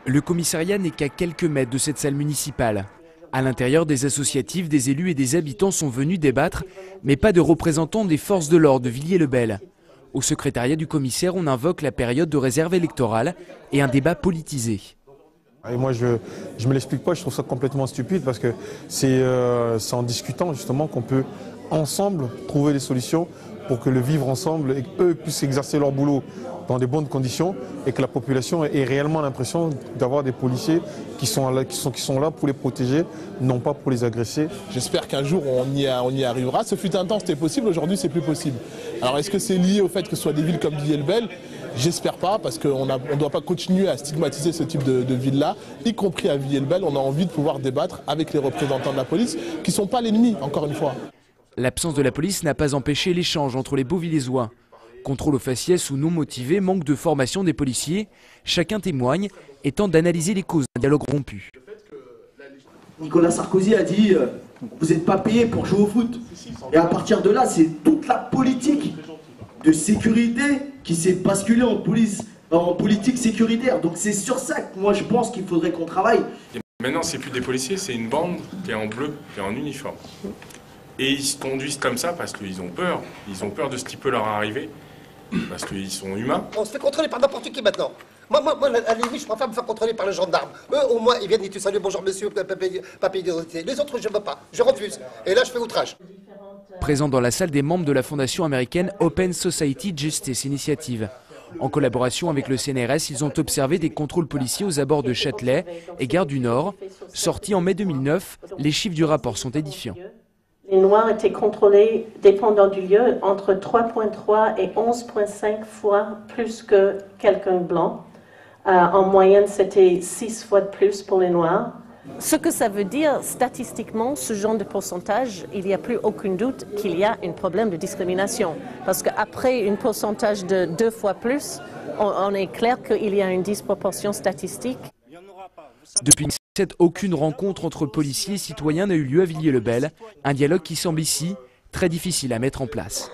Le commissariat n'est qu'à quelques mètres de cette salle municipale. À l'intérieur, des associatifs, des élus et des habitants sont venus débattre, mais pas de représentants des forces de l'ordre de Villiers-le-Bel. Au secrétariat du commissaire, on invoque la période de réserve électorale et un débat politisé. Et moi, je ne me l'explique pas, je trouve ça complètement stupide parce que c'est en discutant justement qu'on peut ensemble trouver des solutions pour que le vivre ensemble et qu'eux puissent exercer leur boulot dans de bonnes conditions et que la population ait réellement l'impression d'avoir des policiers qui sont là pour les protéger, non pas pour les agresser. J'espère qu'un jour on y arrivera. Ce fut un temps c'était possible, aujourd'hui c'est plus possible. Alors est-ce que c'est lié au fait que ce soit des villes comme Villiers-le-Bel ? J'espère pas, parce qu'on ne doit pas continuer à stigmatiser ce type de ville-là, y compris à Villiers-le-Bel. On a envie de pouvoir débattre avec les représentants de la police, qui ne sont pas l'ennemi, encore une fois. L'absence de la police n'a pas empêché l'échange entre les Beauvillésois. Contrôle aux faciès ou non motivé, manque de formation des policiers, chacun témoigne et tente d'analyser les causes d'un dialogue rompu. Nicolas Sarkozy a dit vous n'êtes pas payé pour jouer au foot. Et à partir de là, c'est toute la politique de sécurité qui s'est basculée en politique sécuritaire. Donc c'est sur ça que moi je pense qu'il faudrait qu'on travaille. Et maintenant, c'est plus des policiers, c'est une bande qui est en bleu, qui est en uniforme. Et ils se conduisent comme ça parce qu'ils ont peur. Ils ont peur de ce qui peut leur arriver, parce qu'ils sont humains. On se fait contrôler par n'importe qui maintenant. Moi, à la limite, je préfère me faire contrôler par le gendarme. Eux, au moins, ils viennent, ils te saluent, bonjour monsieur, papier d'identité. Les autres, je ne veux pas, je refuse. Et là, je fais outrage. Présent dans la salle des membres de la fondation américaine Open Society Justice Initiative. En collaboration avec le CNRS, ils ont observé des contrôles policiers aux abords de Châtelet et Gare du Nord. Sortis en mai 2009, les chiffres du rapport sont édifiants. Les Noirs étaient contrôlés, dépendant du lieu, entre 3,3 et 11,5 fois plus que quelqu'un de blanc. En moyenne, c'était 6 fois de plus pour les Noirs. Ce que ça veut dire, statistiquement, ce genre de pourcentage, il n'y a plus aucun doute qu'il y a un problème de discrimination. Parce qu'après un pourcentage de 2 fois plus, on est clair qu'il y a une disproportion statistique. Depuis 2007, aucune rencontre entre policiers et citoyens n'a eu lieu à Villiers-le-Bel. Un dialogue qui semble ici très difficile à mettre en place.